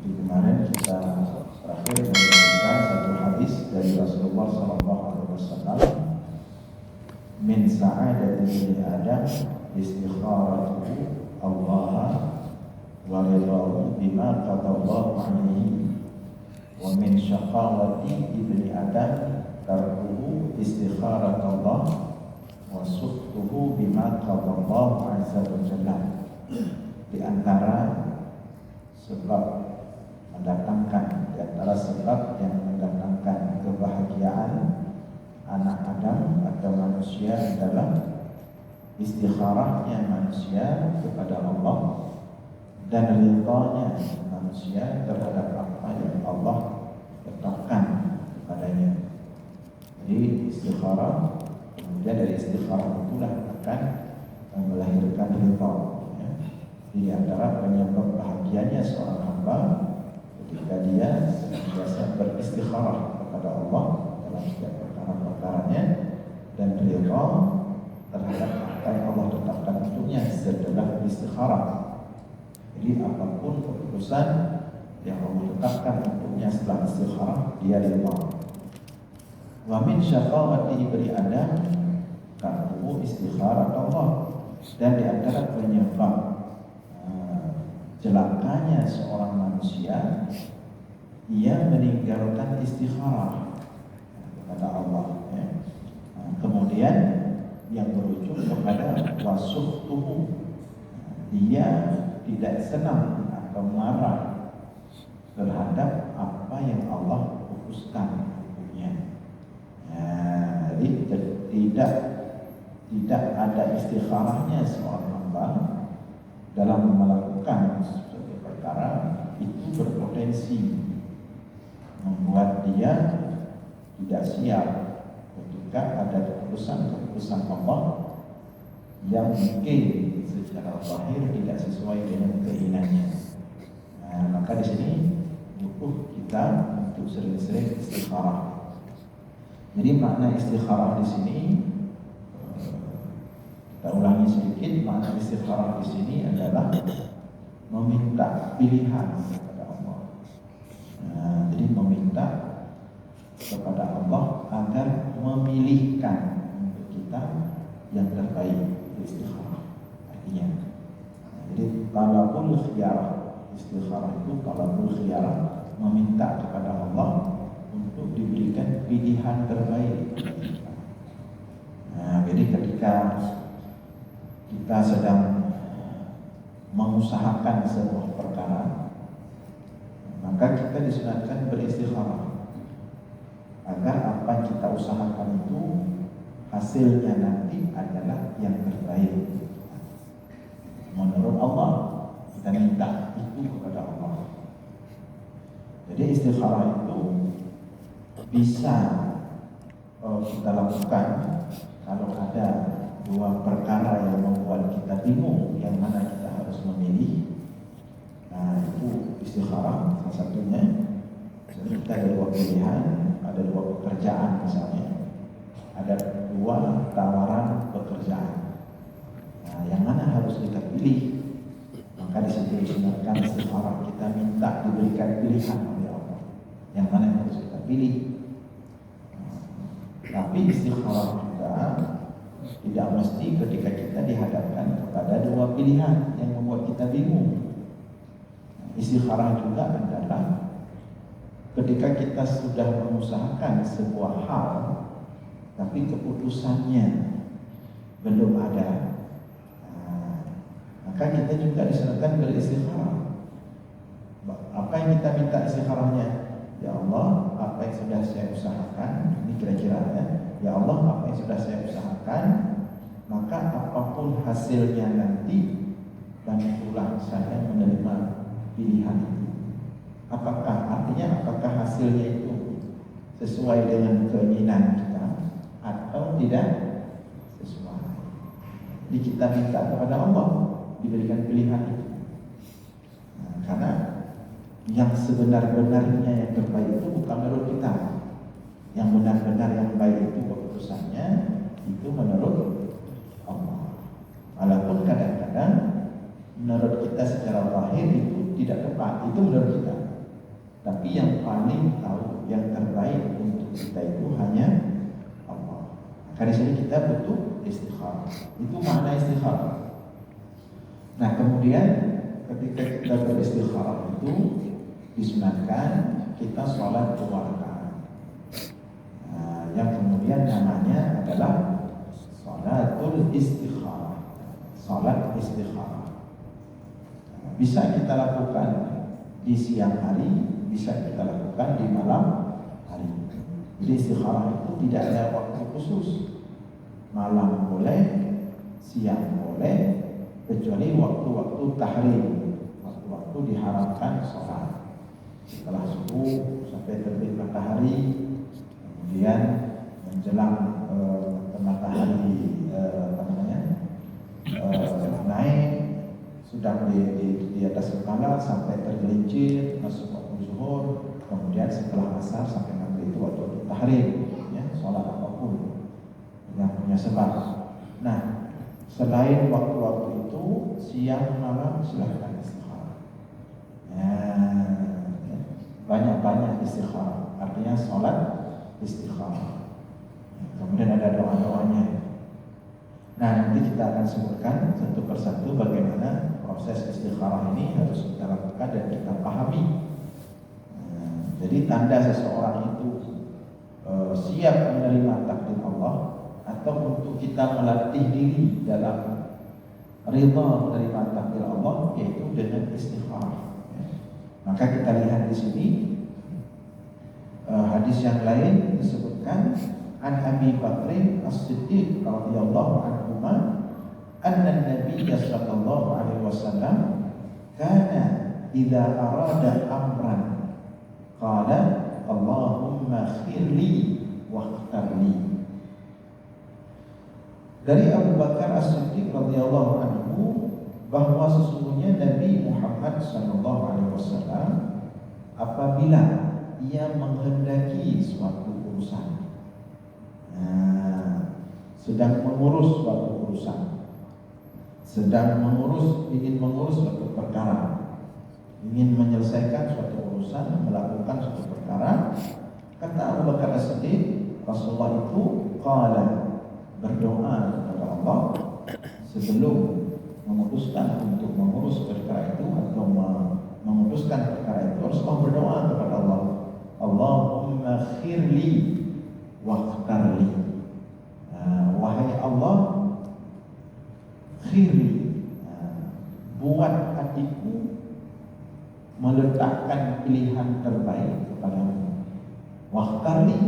Di kemarin kita terakhir memberikan satu hadis dari Rasulullah SAW. Min sa'adati bani Adam istikharatuhu Allah wa ridhahu bima qadallahu alaihi, wa min syaqawati ibni Adam tarkuhu istikharatullah wa suhtuhu bima qadallahu azza wa jalla. Di antara sebab mendatangkan, di antara sebab yang mendatangkan kebahagiaan anak Adam atau manusia adalah istikharahnya manusia kepada Allah dan ridhanya manusia terhadap apa yang Allah tetapkan kepadanya. Jadi istikharah, kemudian dari istikharah itulah akan melahirkan ridha. Di antara penyebab bahagianya seorang hamba ketika dia senantiasa beristikharah kepada Allah dalam setiap perkara-perkaranya dan ridha terhadap apa yang Allah tetapkan untuknya setelah istikharah. Jadi apapun keputusan yang Allah tetapkan untuknya setelah istikharah, dia ridha. Wa min syaqawati ibni Adam karena istikharah Allah, dan di antara penyebab celakanya seorang manusia ia meninggalkan istikharah kepada Allah, ya. Kemudian yang berujung kepada wasuhtuhu, dia tidak senang atau marah terhadap apa yang Allah putuskan untuknya. Jadi tidak ada istikharahnya seorang hamba dalam melakukan suatu perkara itu berpotensi membuat dia tidak siap ketika ada keputusan Allah yang mungkin secara zahir tidak sesuai dengan keinginannya. Maka di sini butuh kita untuk sering-sering istikharah. Jadi makna istikharah di sini, kita ulangi sedikit, makna istikharah di sini adalah meminta pilihan kepada Allah. Jadi meminta kepada Allah agar memilihkan untuk kita yang terbaik. Istikharah artinya, jadi talabul khiyarah, istikharah itu talabul khiyarah, meminta kepada Allah untuk diberikan pilihan terbaik. Jadi ketika kita sedang mengusahakan sebuah perkara, maka kita disunatkan beristikharah agar apa yang kita usahakan itu hasilnya nanti adalah yang terbaik menurut Allah. Kita minta itu kepada Allah. Jadi istikharah itu bisa kita lakukan kalau ada dua perkara yang membuat kita bingung yang mana kita harus memilih. Itu istikharah salah satunya. Jadi kita ada dua pilihan, ada dua pekerjaan misalnya, ada dua tawaran pekerjaan. Yang mana harus kita pilih? Maka di situ disunatkan istikharah, kita minta diberikan pilihan oleh Allah. Yang mana yang harus kita pilih? Tapi istikharah juga tidak mesti ketika kita dihadapkan kepada dua pilihan yang membuat kita bingung. Istikharah juga adalah ketika kita sudah mengusahakan sebuah hal tapi keputusannya belum ada, maka kita juga disunatkan beristikharah. Apa yang kita minta istikharahnya? Ya Allah, apa yang sudah saya usahakan, ini kira-kira ya Allah, apa yang sudah saya usahakan, maka apapun hasilnya nanti, bantulah saya menerima pilihan itu. Apakah hasilnya itu sesuai dengan keinginan kita atau tidak sesuai? Jadi kita minta kepada Allah diberikan pilihan itu. Karena yang sebenar-benarnya yang terbaik itu bukan menurut kita. Yang benar-benar yang baik itu keputusannya itu menurut Allah. Walaupun kadang-kadang menurut kita secara zahir itu tidak tepat, itu menurut kita. Tapi yang paling tahu, yang terbaik untuk kita itu hanya Allah. Maka di sini kita butuh istikharah. Itu makna istikharah. Nah, kemudian ketika kita beristikharah itu disunatkan kita sholat 2 rakaat. Nah, yang kemudian namanya adalah sholatul istikharah. Sholat istikharah. Nah, bisa kita lakukan di siang hari, bisa kita lakukan di malam hari. Jadi istikharah itu tidak ada waktu khusus. Malam boleh, siang boleh, kecuali waktu-waktu tahrim, waktu-waktu diharamkan sholat. Setelah subuh sampai terbit matahari, kemudian menjelang matahari naik, sudah di atas kepala sampai tergelincir masuk waktu zuhur, kemudian setelah asar sampai maghrib itu waktu tahrim, ya, sholat apapun yang punya sebab. Nah, selain waktu-waktu itu, siang malam silahkan istikharah. Banyak-banyak istikharah, artinya sholat istikharah. Kemudian ada doa-doanya. Nah, nanti kita akan sebutkan satu persatu bagaimana proses istikharah ini harus kita lakukan dan kita pahami. Jadi tanda seseorang itu siap menerima takdir Allah, atau untuk kita melatih diri dalam ridha menerima takdir Allah, yaitu dengan istikharah. Maka kita lihat di sini hadis yang lain disebutkan an Abi Bakr As-Siddiq radhiyallahu anhu anna Nabiy sallallahu alaihi wasallam kana idza arada amran qala Allahumma khirli wakhtarli. Dari Abu Bakar As-Siddiq radhiyallahu anhu bahwa sesungguhnya Nabi Muhammad sallallahu alaihi wasallam apabila ia menghendaki suatu urusan, sedang mengurus suatu urusan, ingin mengurus suatu perkara, ingin menyelesaikan suatu urusan, melakukan suatu perkara, kata Abu Bakar As-Siddiq, Rasulullah itu qala, berdoa kepada Allah sebelum memutuskan untuk mengurus perkara itu atau memutuskan perkara itu. Rasulullah berdoa kepada Allah, Allahumma khirli wakhtarli. Wahai Allah, khirli, buat hatiku meletakkan pilihan terbaik kepadamu, wakhtarli,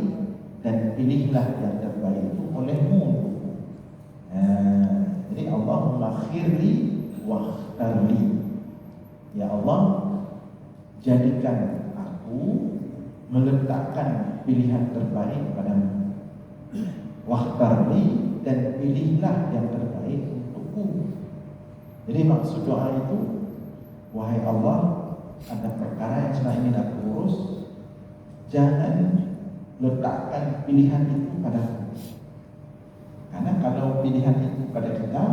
dan pilihlah yang terbaik itu olehmu. Jadi Allahumma khirli wakhtarli, ya Allah, jadikan aku meletakkan pilihan terbaik padamu, wakhtarli, dan pilihlah yang terbaik untukku. Jadi maksud doa itu, wahai Allah, ada perkara yang sedang ingin aku urus, jangan letakkan pilihan itu padaku. Karena kalau pilihan itu pada kita,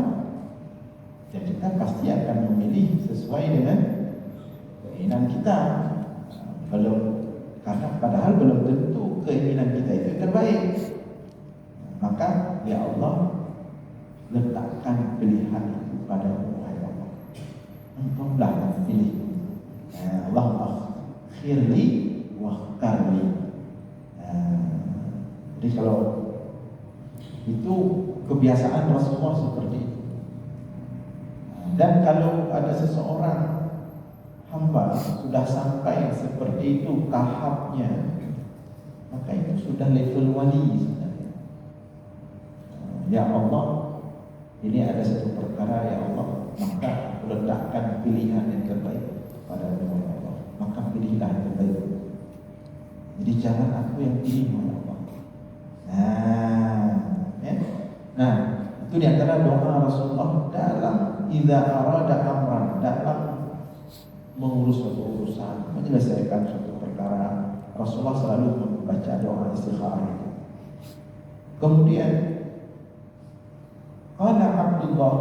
ya kita pasti akan memilih sesuai dengan keinginan kita. Karena padahal belum tentu keinginan kita itu terbaik. Maka ya Allah, letakkan pilihan itu padamu, wahai Allah. Engkaulah yang pilih. Allahumma khirli wakhtarli. Jadi kalau itu kebiasaan Rasulullah seperti itu. Dan kalau ada seseorang hamba sudah sampai seperti itu tahapnya, maka itu sudah level wali sebenarnya. Ya Allah, ini ada satu perkara, ya Allah, maka letakkan pilihan yang terbaik pada Allah. Maka pilihlah yang terbaik. Jadi jangan aku yang pilih, ya Allah. Nah, itu diantara doa Rasulullah dalam idza arada amran, dalam mengurus suatu urusan, menyelesaikan suatu perkara. Rasulullah selalu membaca doa istikharah itu. Kemudian qala Abdullah,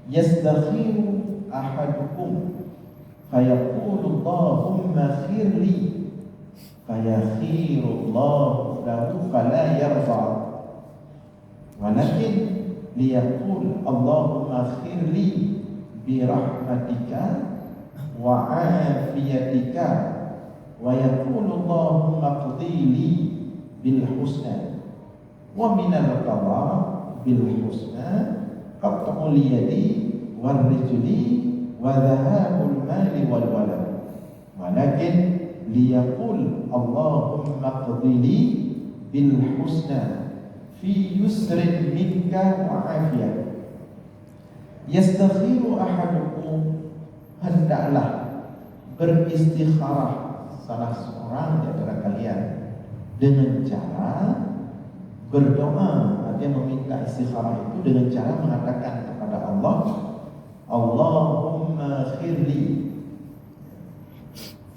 yastakhiru ahadukum fayaqulu Allahumma khirli fayakhirullahu lahu fala yarda, walakin liyaqul Allahumma khirli birahmatika wa afiyatika wa yaqulu Allahumma qdili bil husna wa minal qadha bil husna qat'ul yadi wal rijli wa dhahabul mali wal walad, walakin liyaqul Allahumma qdili bil husna fi yusrin minka wa afiyah. Yastakhiru ahadukum, hendaklah beristikharah salah seorang di antara kalian dengan cara berdoa. Dia meminta istikharah itu dengan cara mengatakan kepada Allah, Allahumma khirli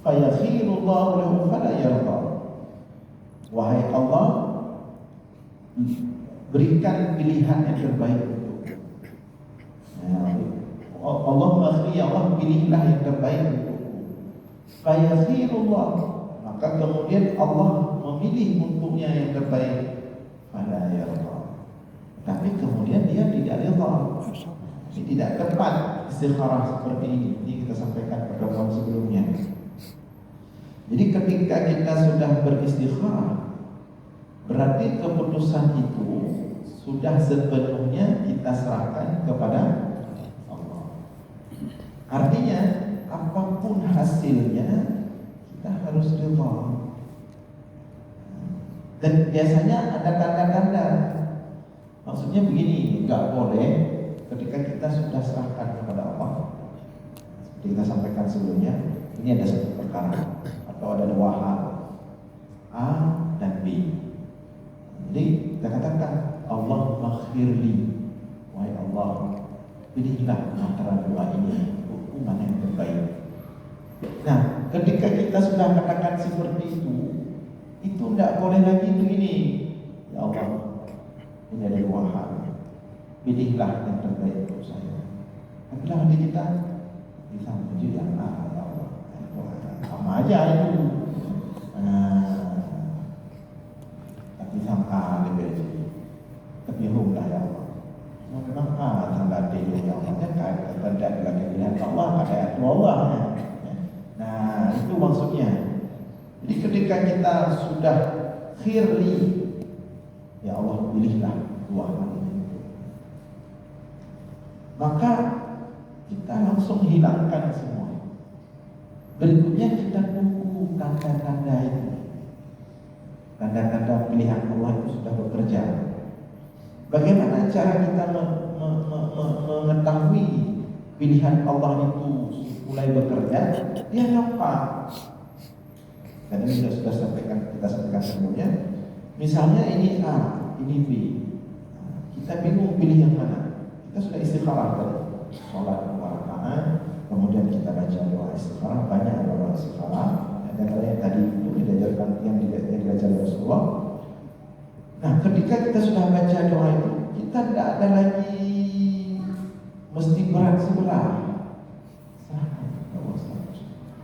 fayakhirullahu lahu fala yarda. Wahai Allah, berikan pilihan yang terbaik untukku. Allahumma khirli, Allah pilihlah yang terbaik untukku. Fayakhirullah, maka kemudian Allah memilih untuknya yang terbaik. Fala yarda, tapi kemudian dia tidak rida. Ini tidak tepat istikharah seperti ini. Ini kita sampaikan pada pertemuan sebelumnya. Jadi ketika kita sudah beristikharah, berarti keputusan itu sudah sepenuhnya kita serahkan kepada Allah. Artinya apapun hasilnya kita harus rida. Dan biasanya ada tanda-tanda. Maksudnya begini, nggak boleh ketika kita sudah serahkan kepada Allah, seperti kita sampaikan sebelumnya, ini ada satu perkara atau ada dua hal, A dan B. Jadi kita katakan Allahumma khirli, wahai Allah, pilihlah antara dua ini mana yang terbaik. Nah, ketika kita sudah katakan seperti itu tidak boleh lagi begini, ya Allah, ini ada dua hal, pilihlah yang terbaik untuk saya. Apabila hati kita bisa menuju yang A, ya Allah, sama aja itu. Tapi sang A lebih kebirunglah ya Allah. Memang A tanda dia ya Allah, kan tanda lagi pilihan Allah, ada Allah. Nah, itu maksudnya. Jadi ketika kita sudah khirli, ya Allah, pilihlah dua hal ini, maka kita langsung hilangkan semua. Berikutnya kita tunggu tanda-tanda itu. Tanda-tanda pilihan Allah itu sudah bekerja. Bagaimana cara kita mengetahui pilihan Allah itu mulai bekerja? Dia nampak. Dan ini sudah kita sampaikan sebelumnya. Misalnya ini A, ini B. Kita bingung pilih yang mana. Kita sudah istikharah tadi, sholat 2 rakaat, kemudian kita baca doa istikharah, banyak doa istikharah. Dan yang tadi itu diajarkan, yang diajar Rasulullah. Nah, ketika kita sudah baca doa itu, kita tidak ada lagi mesti berat sebelah.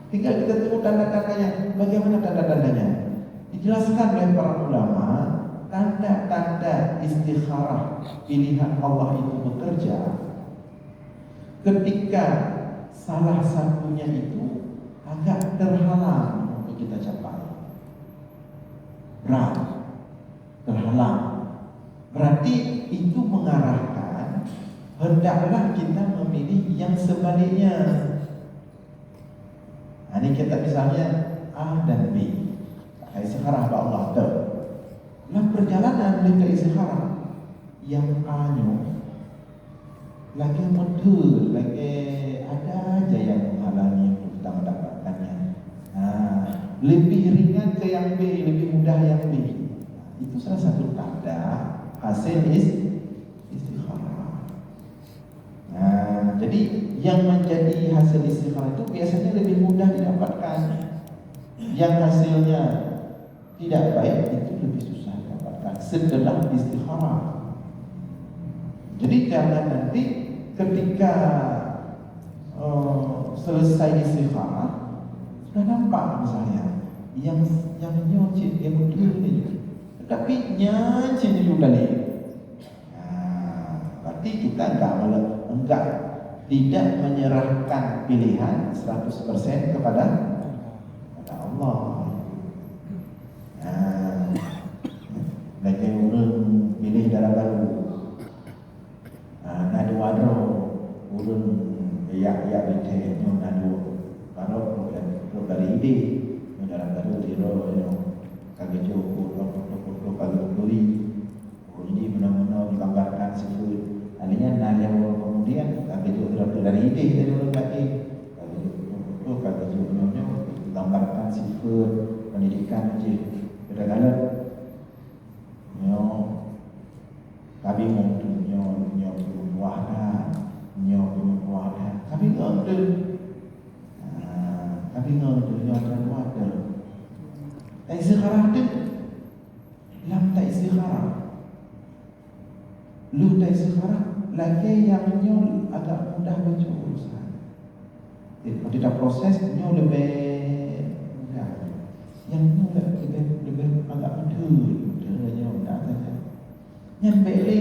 Tinggal kita tunggu tanda-tandanya. Bagaimana tanda-tandanya? Dijelaskan oleh para ulama, tanda-tanda istikharah pilihan Allah itu bekerja ketika salah satunya itu agak terhalang untuk kita capai. Berat, terhalang. Berarti itu mengarahkan hendaklah kita memilih yang sebaliknya. Nah, ini kita misalnya A dan B. Istikharah pada Allah. Dalam perjalanan kita istikharah, yang A-nya lagi betul, lagi ada aja yang menghalangi untuk kita mendapatkannya. Nah, lebih ringan ke yang B, lebih mudah yang B. Itu salah satu tanda hasil istikharah. Nah, jadi yang menjadi hasil istikharah itu biasanya lebih mudah didapatkan. Yang hasilnya tidak baik itu lebih susah didapatkan setelah istikharah. Jadi jangan nanti ketika selesai istikharah, sudah nampak misalnya yang nyocit dia betul ni, tetapi nyanyi dulu kali. Berarti kita enggak tidak menyerahkan pilihan 100% kepada Allah. Lagi orang pilih darah baru, nado wado orang ya betul nado baru dari ide darah baru diro kagak cukup kalau beli ini benar-benar digambarkan sifat. Artinya nanya kemudian kagak cukup dari ide dari orang lagi kagak cukup digambarkan sifat pendidikan je kadang-kadang kami mau wahda kami ngomong wahda tak istikharah tu lam tak istikharah lu tak istikharah lagi yang nyol agak mudah baca urusan. Kalau tidak proses nyol lebih mudah, yang nyol lebih agak betul nyol dah saja. Yang beli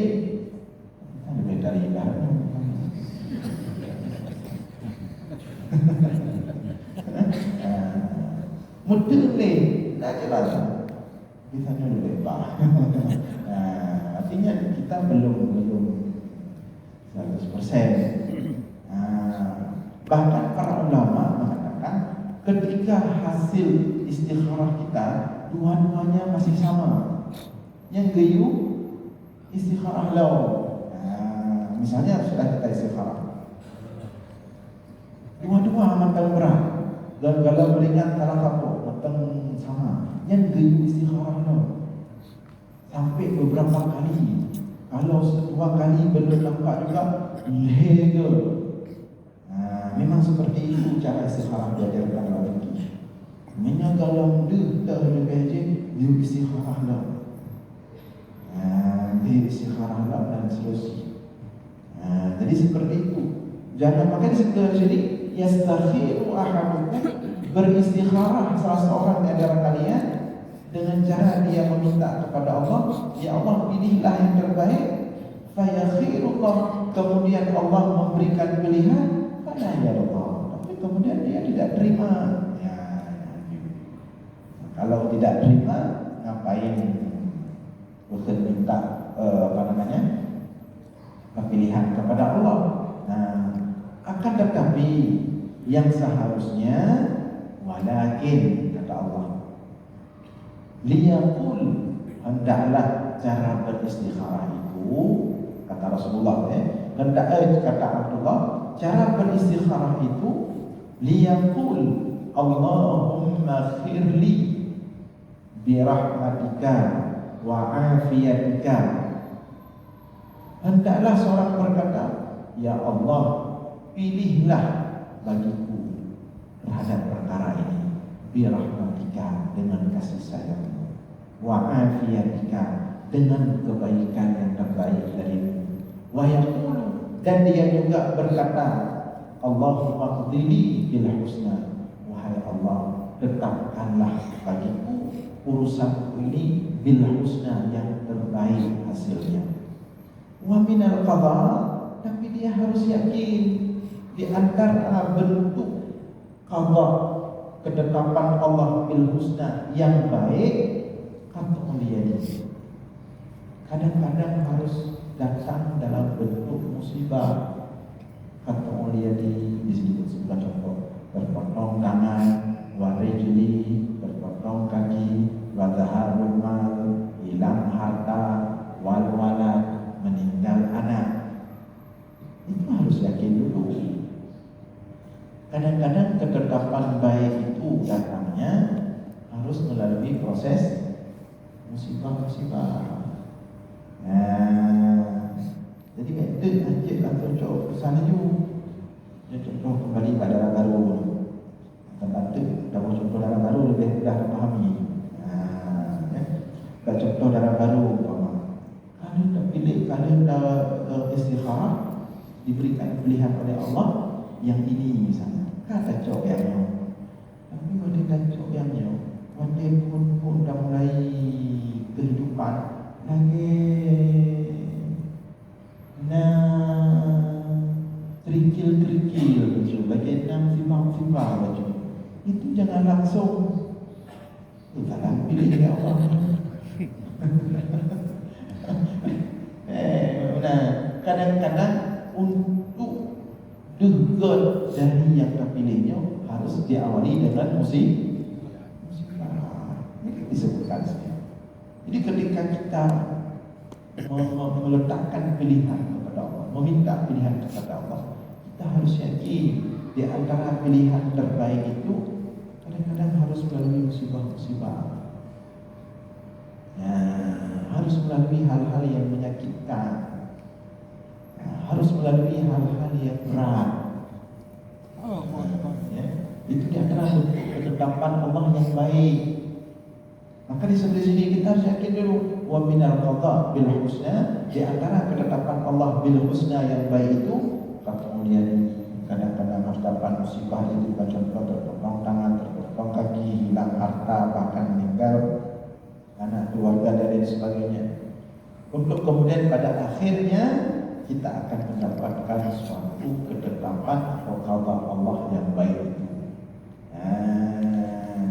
lebih dari baru. Mudah ni dah jelas. Kita nyol lebih bah. Artinya kita belum 100%. Bahkan para ulama mengatakan ketika hasil istikharah kita dua-duanya masih sama, yang geyu istikharah law. Misalnya sudah kita istikharah, dua-dua amal berat dan galau beringat kalah kapok matang sama, yang geyu istikharah law sampai beberapa kali. Kalau dua kali belum nampak juga lega. Memang seperti itu cara istikharah diajarkan oleh kita. Memang kalau dah lebih aja dia istikharah lah. Dia istikharah lah dan seterusnya. Jadi seperti itu. Jangan pakai sekedar jadi yastakhiru ahadukum, beristikharah salah seorang di antara kalian dengan cara dia meminta kepada Allah, ya Allah pilihlah yang terbaik, fayakhirullah, kemudian Allah memberikan pilihan, pada ya Allah, tapi kemudian dia tidak terima. Kalau tidak terima, ngapain untuk minta pilihan kepada Allah? Akan tetapi yang seharusnya, walakin kata Allah, liyaqul, hendaklah cara beristikharah itu, kata Rasulullah, kata Abdullah, cara beristikharah itu liyaqul Allahumma khirli birahmatika wa afiyatika. Hendaklah seorang berkata, ya Allah, pilihlah bagiku terhadap perkara ini birahmatika, dengan kasih sayang, wa afiyatika, dengan kebaikan yang terbaik darimu, wa yaqulu, dan dia juga berkata, Allahumma qdili bil husna, wahai Allah, tetapkanlah bagiku urusanku ini bil husna, yang terbaik hasilnya. Wa minal qadha, tapi dia harus yakin di antara bentuk qadha, ketetapan Allah bil husna yang baik, kata dia kadang-kadang harus datang dalam bentuk musibah. Kata dia disebut sebagai contoh, berpotong tangan, warijli, berpotong kaki, wadhaharul mal, hilang harta, wal walad, meninggal anak. Itu harus yakin dulu. Kadang-kadang ketetapan baik itu datangnya harus melalui proses musibah-musibah. Jadi itu anjir atau cocok kesana juga. Dia contoh kembali pada darah baru. Tentu dapat contoh darah baru lebih mudah dipahami. Contoh darah baru, kalau tak pilih, kalau dah istikharah, diberikan pilihan oleh Allah yang ini misalnya. Kata cok yang tapi wanita cok yang wanita pun dah mulai kehidupan lagi kerikil baju lagi sifat baju itu jangan langsung dalam pilih dia Allah. Nah, kadang-kadang untuk dekat dari yang terpilihnya harus diawali dengan musibah. Ini disebutkan sini. Jadi ketika kita meletakkan pilihan kepada Allah, meminta pilihan kepada Allah, kita harus yakin di antara pilihan terbaik itu kadang-kadang harus melalui musibah-musibah. Ya, harus melalui hal-hal yang menyakitkan, ya, harus melalui hal-hal yang berat. Ya, itu di antara bentuk ketetapan Allah yang baik. Maka di sebelah sini kita harus yakin dulu wa minal qada bil husna, di antara ketetapan Allah bil husna yang baik itu kemudian kadang-kadang terdapat musibah itu contoh terpotong tangan, terpotong kaki, hilang harta, bahkan meninggal anak keluarga dan lain sebagainya. Untuk kemudian pada akhirnya kita akan mendapatkan suatu ketetapan atau qada Allah yang baik itu.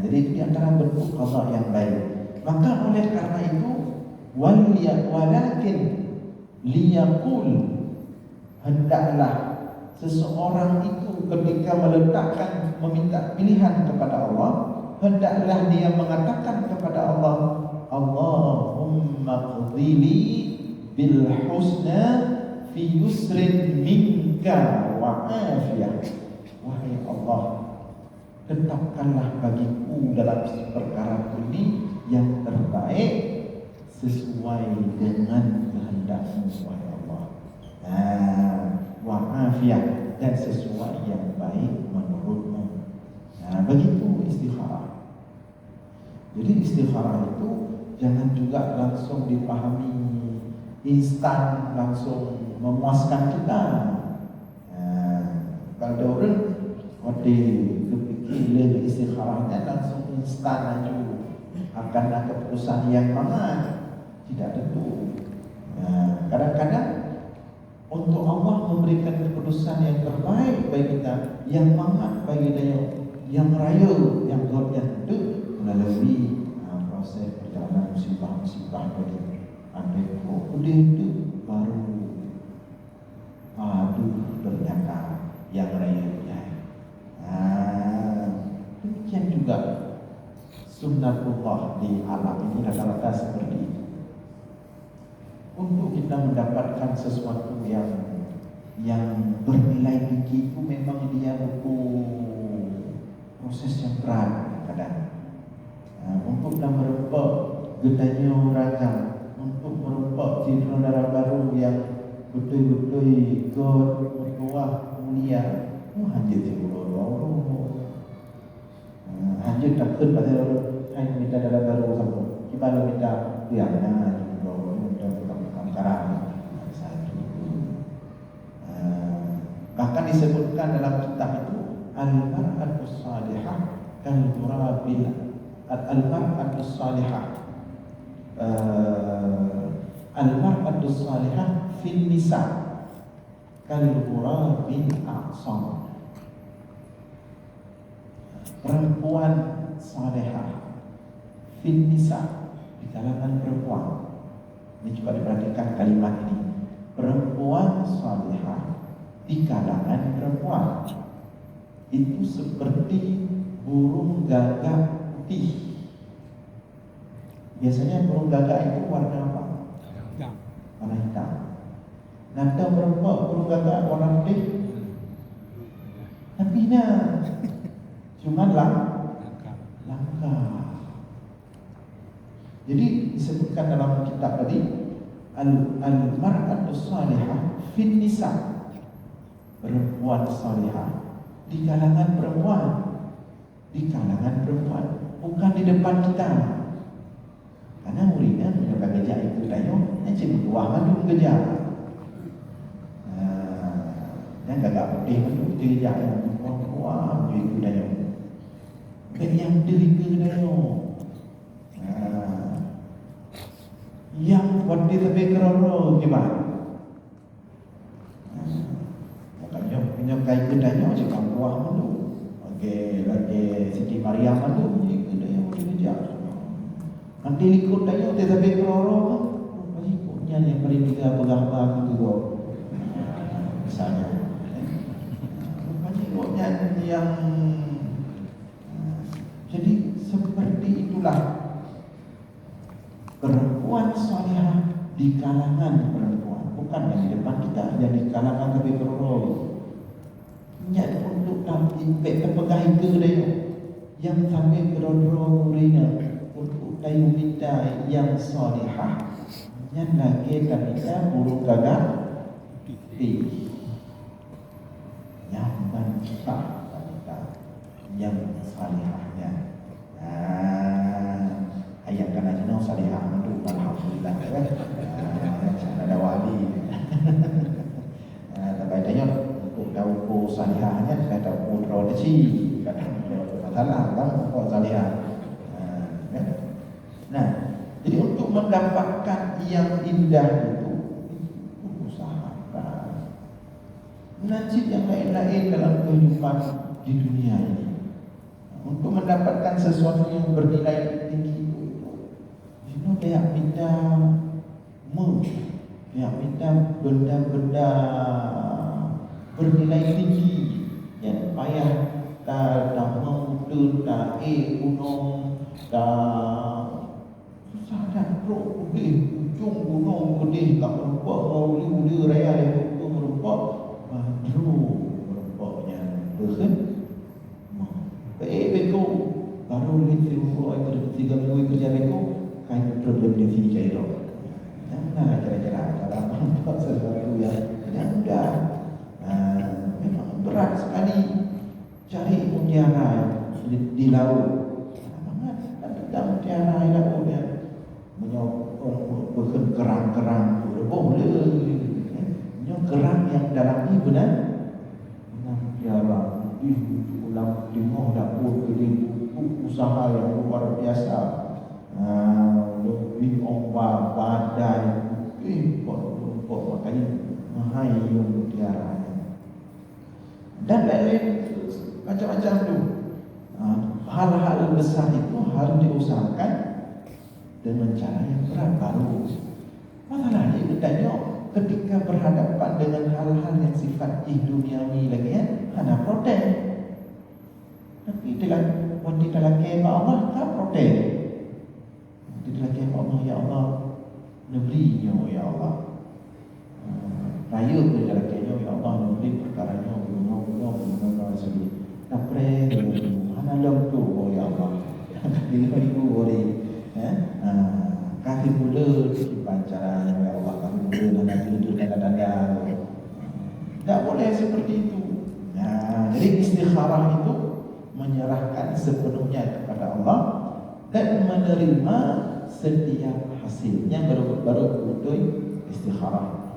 Jadi itu antara bentuk qada yang baik. Maka oleh karena itu walakin liyaqul, hendaklah seseorang itu ketika meletakkan meminta pilihan kepada Allah, hendaklah dia mengatakan kepada Allah, Allahumma qdili bil husna fi yusrin minka wa afiyah. Wahai Allah, tetapkanlah bagiku dalam perkara ini yang terbaik sesuai dengan kehendak-Mu, wahai Allah. Wa afiyah, dan sesuai yang baik menurut-Mu. Begitu istikharah. Jadi istikharah itu jangan juga langsung dipahami instan, langsung memuaskan kita. Kalau orang waktu kepikir istikharahnya langsung instan aja, akan ada keputusan yang mana tidak tentu. Kadang-kadang untuk Allah memberikan keputusan yang terbaik bagi kita, yang mana bagi dia, yang raya, yang God yang tentu melalui proses perjalanan musibah-musibah tadi. Ada udah itu baru ternyata yang rayanya. Demikian juga sunnatullah di alam ini rata-rata seperti itu. Untuk kita mendapatkan sesuatu yang bernilai tinggi itu memang dia butuh proses yang berat kadang. Untuk merubah gedanya raja, untuk merubah citra darah baru yang betul-betul God bertuah mulia, hanya hanya takut pada hanya minta darah baru sama kita lalu minta tiangnya juga minta perkara satu. Bahkan disebutkan dalam kitab itu al-mar'atus salihah kal-murabil al-mar'atus salihah al-mar'atus salihah fil nisa kal-murabil aqsam. Perempuan salihah fil nisa, di kalangan perempuan. Ini coba diperhatikan kalimat ini. Perempuan salihah di kalangan perempuan itu seperti burung gagak putih. Biasanya burung gagak itu warna apa? Warna hitam. Nanti perempuan burung gagak warna putih. Tapi cuma langka. Jadi disebutkan dalam kitab tadi al-mar'atus salihah fin nisa, perempuan salihah di kalangan perempuan, bukan di depan kita. Karena muridnya punya gejala itu tayo, nanti berbuah mandung gejala. Yang gagak putih itu gejala yang wah itu dah yang diri dah yang wadi tapi kerana gimana? Makanya punya kai kedanya macam kampung tu. Okey, lagi Siti Mariam tu kedai yang kerja. Nanti ikut tanya tapi kerana punya yang perintah bergambar tu misalnya. Makanya yang jadi seperti itulah perempuan salihah di kalangan perempuan, bukan yang di depan kita, yang di kalangan lebih terlalu. Nyat untuk impact terpegang ke dia, yang sampai berdoa murina untuk tayu minta yang salihah. Nyat lagi kita burung gagak di yang manfaat kita yang salihahnya. Ayat kan aja no salihah itu alhamdulillah kan. Ada wali. Tapi tanya untuk tahu salihahnya kata putra desi kata masalah kan kok salihah. Nah, jadi untuk mendapatkan yang indah itu usahakan. Nasib yang lain-lain dalam kehidupan di dunia ini. Untuk mendapatkan sesuatu yang bernilai tinggi itu dia minta dia minta benda-benda bernilai tinggi yang payah dah mengutul dah gunung dah susah dah bro ujung gunung gede tak merupak uli raya yang merupak baru merupaknya berhen betul baru lihat tiga minggu kerja betul kain problem di sini cair. Nah, cara-cara nampak sesuatu yang mudah. Memang berat sekali cari mutiara di laut. Sangat ada mutiara di laut ya. Menyokong kerang-kerang tu boleh. Menyokong kerang yang dalam ni benar mutiara. Ulang tengok dapur kedai usaha yang luar biasa. Lebih ombak, badai, kok makanya menghayung mutiara dan lain-lain macam-macam tu. Hal-hal besar itu harus diusahakan dengan cara yang berat baru. Masalahnya ditanya ketika berhadapan dengan hal-hal yang sifat duniawi lagi ada protes. Tapi dengan wanita lelaki Allah tak protes. Lagi Allah ya Allah negerinya ya Allah raya ke lelaki-nya ya Allah negeri perkaranya guna segi napre mana lam tu ya Allah bila ibu boleh kasih mula pancaran ya Allah kasih mula dan tanda tak boleh seperti itu. Jadi istikharah itu menyerahkan sepenuhnya kepada Allah dan menerima setiap hasilnya baru betul istikharah.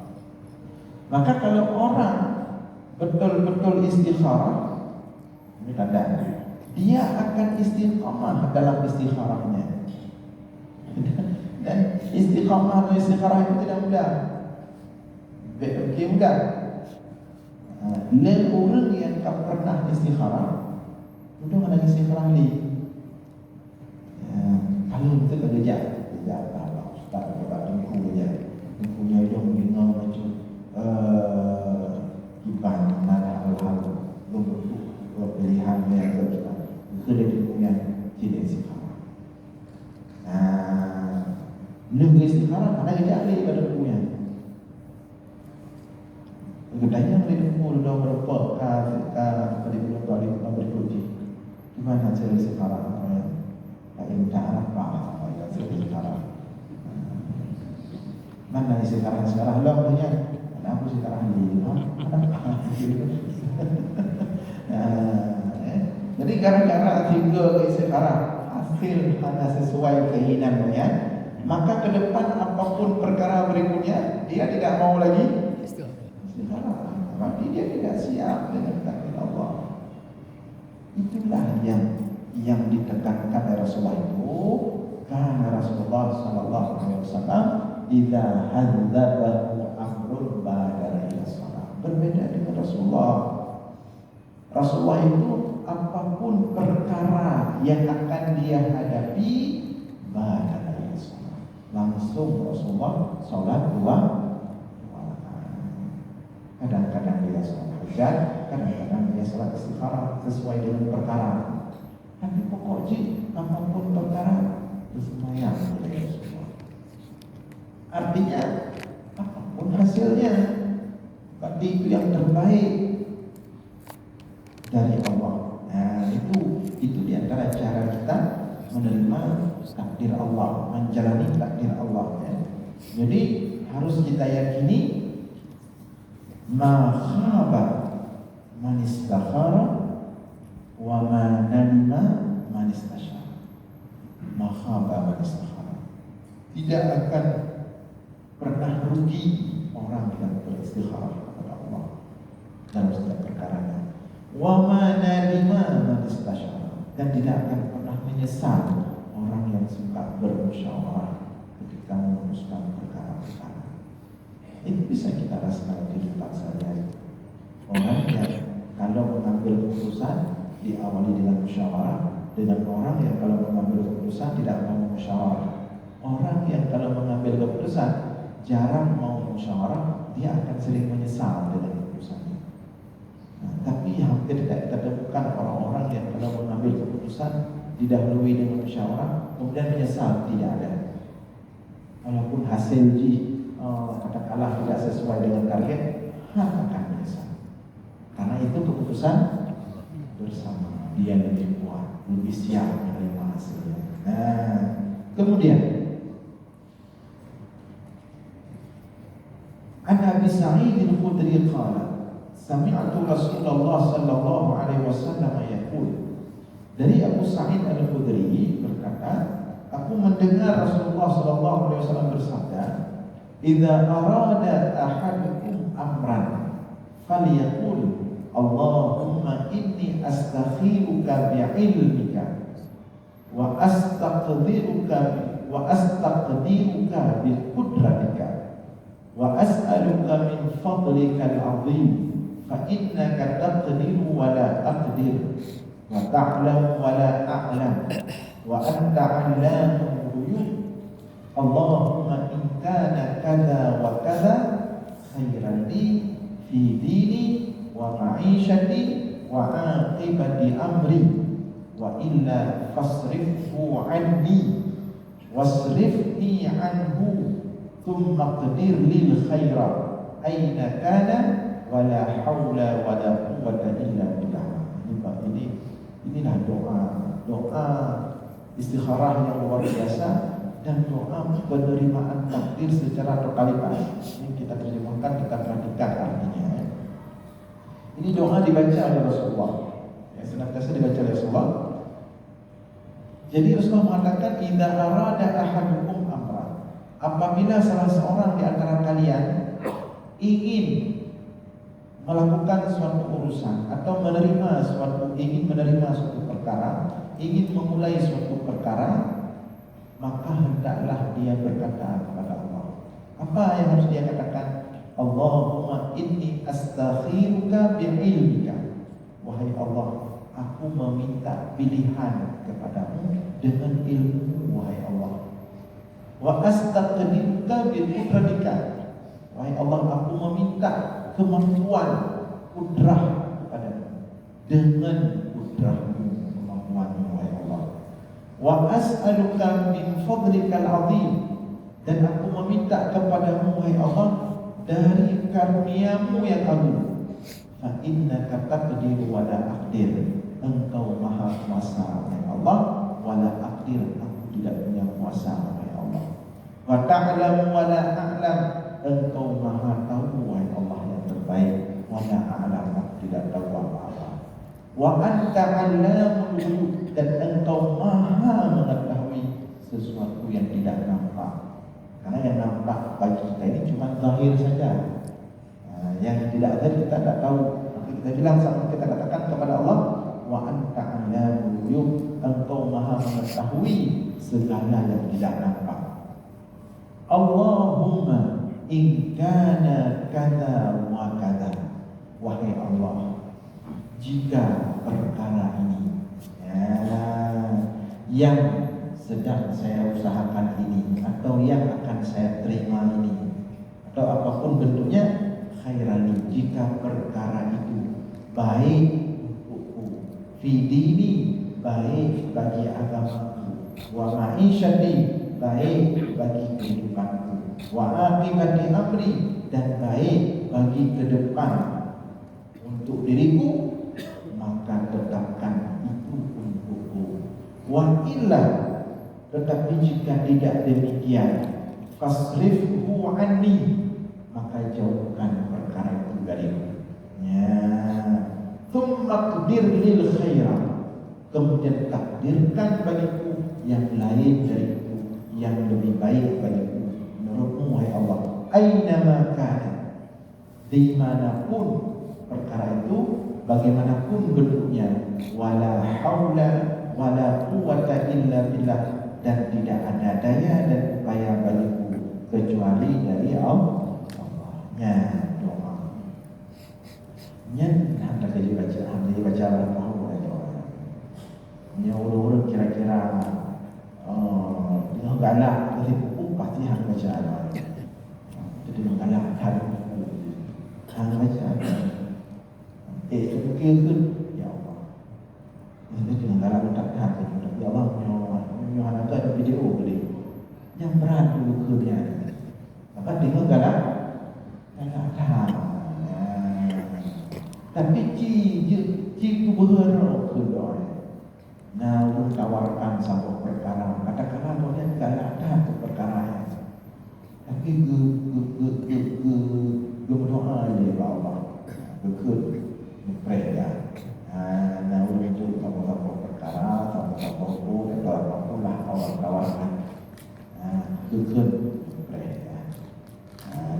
Maka kalau orang betul-betul istikharah, ini tanda dia akan istiqamah dalam istikharahnya. Dan istiqamah dan istikharah itu tidak mudah. Okey mudah. Lain orang yang tak pernah istikharah, mudah nak istikharah ni. Kalau kita kerja Allah Ustaz buat tengku je. Tengkunya hidung dengar macam kipan mana hal-hal pilihan yang kita. Itu dia punya tidak istikharah. Lebih istikharah mana kita ahli pada punya. Kedainya boleh tunggu dah berapa pada bulan kali berikuti. Di mana cara istikharah? Yang tak apa yang sekarang. Mana sekarang lah punya. Kenapa sekarang ni? Jadi gara-gara tiga sekarang hasil hanya sesuai keinginannya, maka ke depan apapun perkara berikutnya dia tidak mau lagi sekarang. Berarti dia tidak siap dengan takdir Allah. Itulah yang ditekankan oleh Rasulullah itu. Karena Rasulullah sallallahu alaihi wasallam idza hadzabahu amrun badara ila shalah. Berbeda dengan Rasulullah. Rasulullah itu apapun perkara yang akan dia hadapi badara ila shalah. Langsung Rasulullah salat dua rakaat. Kadang-kadang dia salat hajat, kadang-kadang dia salat istikharah sesuai dengan perkara. Tapi pokoknya apapun perkara bersemayam oleh Rasulullah. Artinya apapun hasilnya, berarti itu yang terbaik dari Allah. Nah itu diantara cara kita menerima takdir Allah, menjalani takdir Allah. Ya. Jadi harus kita yakini ma khaba man istakhara wa ma nadima man istasyara. Makhaba man istakhara. Tidak akan pernah rugi orang yang beristikharah kepada Allah dalam setiap perkaranya. Wa ma nadima man istasyara. Dan tidak akan pernah menyesal orang yang suka bermusyawarah ketika memutuskan perkara-perkara. Ini bisa kita rasakan di tempat saya. Orang yang kalau mengambil keputusan diawali dengan musyawarah, dengan orang yang kalau mengambil keputusan tidak mau musyawarah. Orang yang kalau mengambil keputusan jarang mau musyawarah, dia akan sering menyesal dengan keputusannya. Nah, tapi hampir tidak kita temukan orang-orang yang kalau mengambil keputusan didahului dengan musyawarah kemudian menyesal, tidak ada. Walaupun hasil katakanlah tidak sesuai dengan target, akan menyesal. Karena itu keputusan bersama. Dia lebih kuat, lebih siap menerima hasilnya. Nah, kemudian An Abi Sa'id al-Khudri qala sami'tu Rasulullah sallallahu alaihi wasallam yaqul. Dari Abu Sa'id al-Khudri berkata, aku mendengar Rasulullah sallallahu alaihi wasallam bersabda, "Idza arada ahadukum amran falyaqul Allahumma inni astakhiruka bi'ilmika wa astaqdiruka biqudratika wa as'aluka min fadlika al-'azim fa innaka taqdiru wa la aqdir wa ta'lamu wa la a'lam wa anta 'allamul ghuyub Allahumma in kana kadza wa kadza khairan li fi dini wa ma'isyati wa aqibati amri wa illa fasrifhu anni wasrifni anhu thumma qadir lil khaira aina kana wa la hawla wa la quwwata illa billah. Inilah doa istikharah yang luar biasa dan doa penerimaan takdir secara totalitas. Ini kita terjemahkan, kita perhatikan artinya. Ini doa dibaca oleh Rasulullah. Ya, senantiasa dibaca oleh Rasulullah. Jadi Rasulullah mengatakan, "Idza arada ahadukum amra." Apabila salah seorang di antara kalian ingin melakukan suatu urusan atau ingin menerima suatu perkara, ingin memulai suatu perkara, maka hendaklah dia berkata kepada Allah. Apa yang harus dia katakan? Allahumma inni astakhiruka bi'ilmika. Wahai Allah, aku meminta pilihan kepadamu dengan ilmu, wahai Allah. Wa astaqdiruka biqudratika. Wahai Allah, aku meminta kemampuan kudrah kepadamu dengan kudrahmu, kemampuanmu, wahai Allah. Wa as'aluka min fadlikal 'azim. Dan aku meminta kepadamu, wahai Allah, dari karuniamu yang agung. Fa innaka taqdiru wa la aqdir. Engkau maha kuasa, wahai Allah, wa la aqdir. Aku tidak punya kuasa, wahai Allah. Wa ta'lamu wa la a'lam. Engkau maha tahu, wahai Allah, yang terbaik. Wa la a'lam. Aku tidak tahu apa-apa. Wa anta 'allamul ghuyub. Dan engkau maha mengetahui sesuatu yang tidak nampak. Karena yang nampak bagi kita ini cuma zahir saja. Nah, yang tidak ada kita tidak tahu. Maka kita bilang sama kita katakan kepada Allah, wa anta 'allamul ghuyub, engkau maha mengetahui segala yang tidak nampak. Allahumma in kana kadza wa kadza, wahai Allah, jika perkara ini yang sedang saya usahakan ini, atau yang akan saya terima ini, atau apapun bentuknya, khairani, jika perkara itu baik untukku, fi dini, baik bagi agamaku, wa ma'isyati, baik bagi kehidupanku, wa aqibati amri, dan baik bagi ke depan untuk diriku, maka tetapkan itu untukku. Wa illa, tetapi jika tidak demikian, fasrifhu anni, maka jauhkan perkara itu dariku. Thumma qdir lil khaira, kemudian takdirkan bagiku yang lain dariku, yang lebih baik bagiku menurutmu wahai Allah. Ainama kana, dimanapun perkara itu, bagaimanapun bentuknya, wala haula wala quwwata illa billah, dan tidak ada daya dan upaya bagiku kecuali dari Allah. Doa hendak dibaca berapa doa. Urut kira-kira galak dari buku pasti harus baca doa. Jadi galak hari harus baca. Mungkin ya Allah. Ini dengan galak tak hati. Ya Allah, Yohana ada video beli. Yang berat dulu kerja. Maka dengan galak tahan. Tapi jika berharap ke doa, nah tawarkan satu perkara, katakanlah doa tidak ada perkara, tapi berdoa ya Allah, berkut, berpraya, nah untuk satu perkara, satu dan apapun lah Allah tawarkan, berkut, berpraya,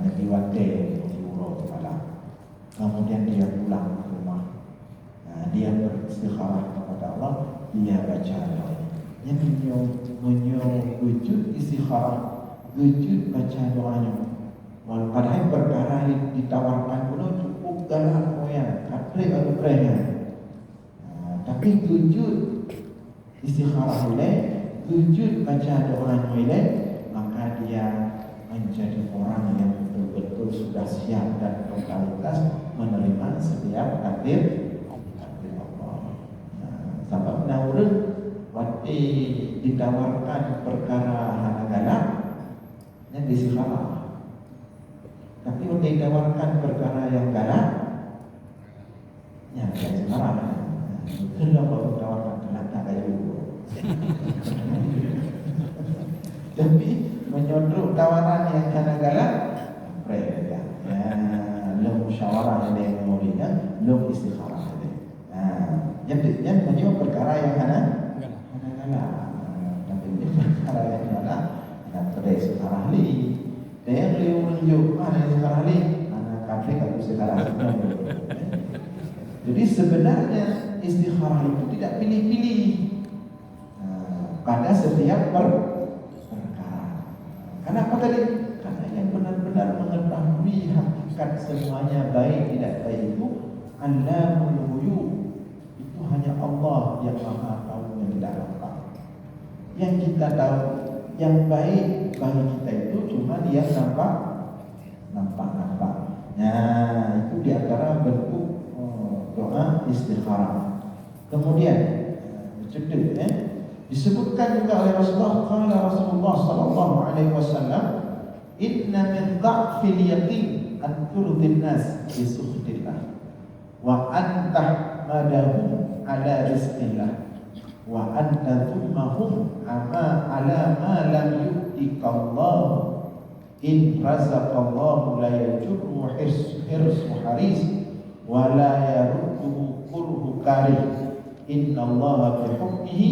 Nabi Wate kemudian dia pulang ke rumah, dia beristikharah kepada Allah, dia baca doa. Yang wujud istikharah, wujud baca doanya. Padahal perkara yang ditawarkan pun cukup galak koyak, katrik atau prenya. Tapi wujud istikharah oleh, wujud baca doanya oleh, maka dia menjadi orang yang betul-betul sudah siap dan totalitas menerima setiap takdir Allah. Sebab naurun waktu ditawarkan perkara hanagala yang disikalah. Tapi waktu ditawarkan perkara yang galak, yang tidak sekarang. Kenapa ditawarkan kenapa kayu? Tapi menyodok tawaran yang hanagala, praya. Belum musyawarah yang memulihkan, belum istikharah. Yang menjawab perkara yang hanagala, tapi perkara yang hanagala, anak kedai istikharah li, dan yang beliau menunjuk mana istikharah li, anak kafir atau istikharah sebenarnya. Jadi sebenarnya istikharah itu tidak pilih-pilih pada setiap perkara. Kenapa tadi? Karena yang benar-benar mengetahui hakikat semuanya baik tidak baik itu Allamul Ghuyub. Itu hanya Allah yang maha tahu yang tidak nampak. Yang kita tahu yang baik bagi kita itu cuma dia nampak. Nah, itu di antara bentuk doa istikharah. Kemudian disebutkan juga oleh Rasulullah sallallahu alaihi wasallam, inna min dha'fil yaqin an turdin nas bi sukhtillah wa an tahmadahum ala rizqillah wa an tadhummahum ala ma lam yu'tika Allah in razaqallahu la yajurru hirsu haris wa la yarudduhu kurhu karih inna Allah bi hukmihi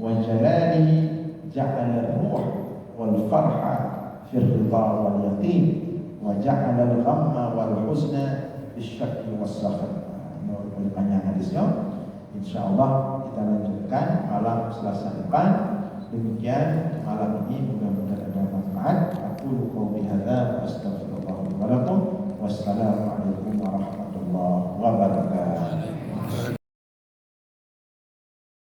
wa jalalihi ja'ala ruh wal farha fi ridha wal yaqin wa ja'ala al ghamma wal huzna fi syakki was sakhat. Menurut panjang hadisnya, Insya Allah kita lanjutkan malam Selasa depan. Demikian malam ini